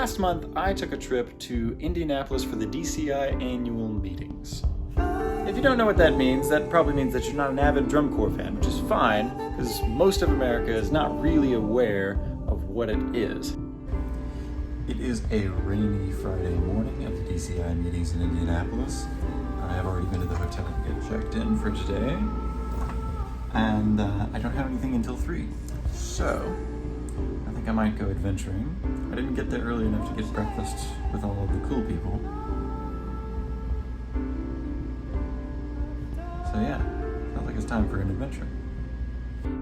last month I took a trip to Indianapolis for the DCI Annual Meetings. If you don't know what that means, that probably means that you're not an avid drum corps fan, which is fine, because most of America is not really aware of what it is. It is a rainy Friday morning at the DCI meetings in Indianapolis. I have already been to the hotel to get checked in for today, and I don't have anything until 3. So, I think I might go adventuring. I didn't get there early enough to get breakfast with all of the cool people. So yeah, sounds like it's time for an adventure.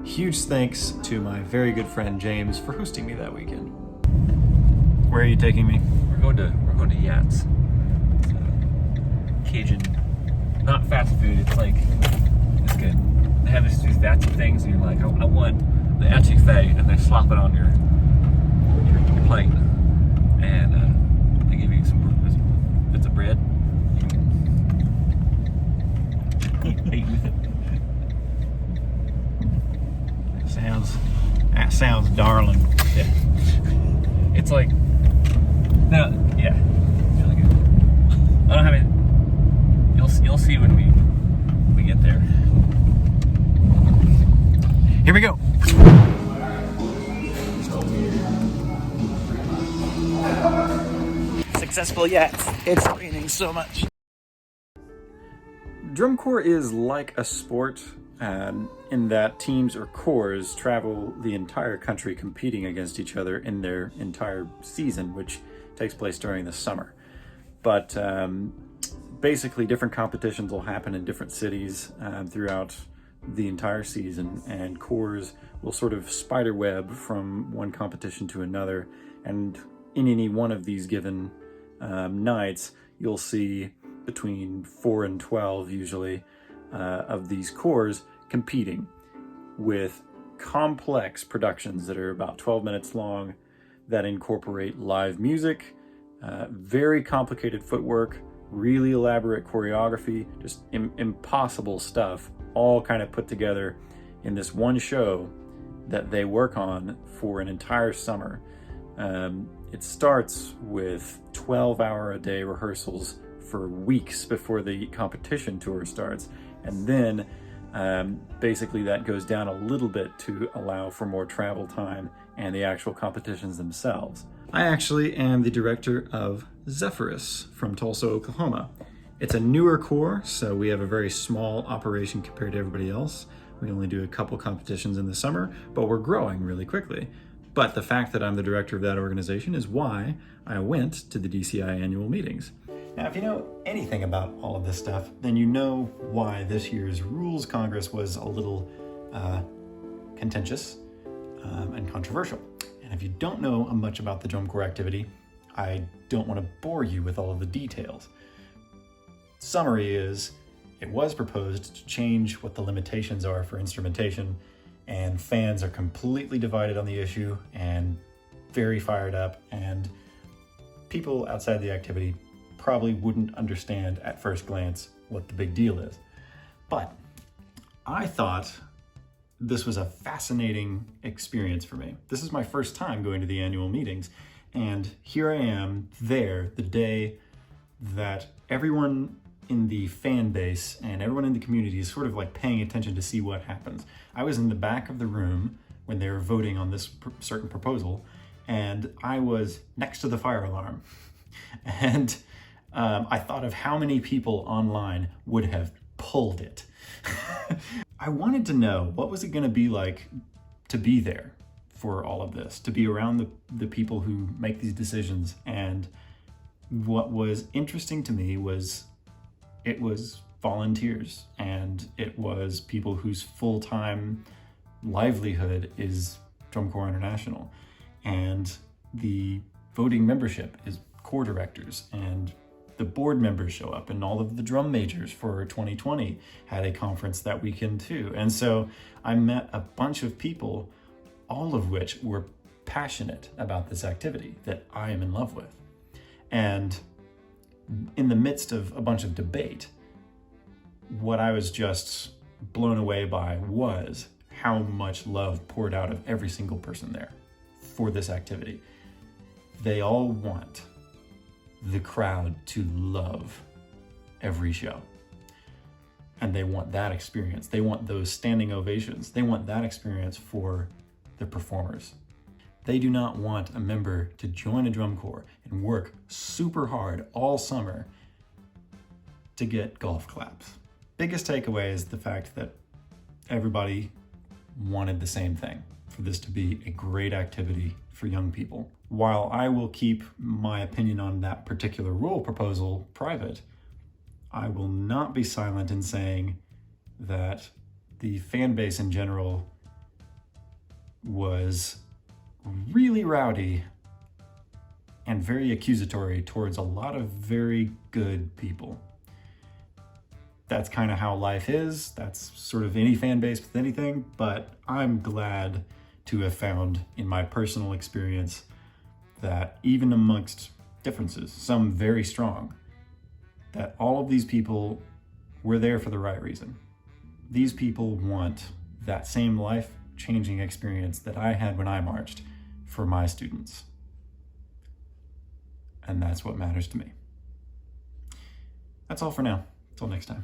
Huge thanks to my very good friend James for hosting me that weekend. Where are you taking me? We're going to Yats. Cajun, not fast food. It's good. They have these vats of things, and you're like, I want the etouffee, and they slap it on your plate, and they give you some bits of bread. Eat with it. That sounds darling. Yeah. It's like, no, yeah, it's really good. I don't have it. You'll see when we get there. Here we go. Successful Yats. It's raining so much. Drum corps is like a sport in that teams or corps travel the entire country competing against each other in their entire season, which takes place during the summer. But basically different competitions will happen in different cities throughout the entire season, and corps will sort of spiderweb from one competition to another, and in any one of these given nights you'll see between 4 and 12 usually of these corps competing with complex productions that are about 12 minutes long that incorporate live music, very complicated footwork, really elaborate choreography, just impossible stuff, all kind of put together in this one show that they work on for an entire summer. It starts with 12-hour-a-day rehearsals for weeks before the competition tour starts, and then basically that goes down a little bit to allow for more travel time and the actual competitions themselves. I actually am the director of Zephyrus from Tulsa, Oklahoma. It's a newer corps, so we have a very small operation compared to everybody else. We only do a couple competitions in the summer, but we're growing really quickly. But the fact that I'm the director of that organization is why I went to the DCI annual meetings. Now, if you know anything about all of this stuff, then you know why this year's Rules Congress was a little contentious and controversial. And if you don't know much about the drum corps activity, I don't want to bore you with all of the details. Summary is, it was proposed to change what the limitations are for instrumentation, and fans are completely divided on the issue and very fired up, and people outside the activity probably wouldn't understand at first glance what the big deal is. But I thought this was a fascinating experience for me. This is my first time going to the annual meetings, and here I am there the day that everyone in the fan base and everyone in the community is sort of like paying attention to see what happens. I was in the back of the room when they were voting on this certain proposal, and I was next to the fire alarm. And I thought of how many people online would have pulled it. I wanted to know, what was it going to be like to be there for all of this, to be around the people who make these decisions. And what was interesting to me was it was volunteers, and it was people whose full-time livelihood is Drum Corps International. And the voting membership is corps directors, and the board members show up, and all of the drum majors for 2020 had a conference that weekend too. And so I met a bunch of people, all of which were passionate about this activity that I am in love with. And in the midst of a bunch of debate, what I was just blown away by was how much love poured out of every single person there for this activity. They all want the crowd to love every show. And they want that experience. They want those standing ovations. They want that experience for the performers. They do not want a member to join a drum corps and work super hard all summer to get golf claps. Biggest takeaway is the fact that everybody wanted the same thing, for this to be a great activity for young people. While I will keep my opinion on that particular rule proposal private, I will not be silent in saying that the fan base in general was really rowdy and very accusatory towards a lot of very good people. That's kind of how life is. That's sort of any fan base with anything, but I'm glad to have found in my personal experience that even amongst differences, some very strong, that all of these people were there for the right reason. These people want that same life-changing experience that I had when I marched for my students. And that's what matters to me. That's all for now. Until next time.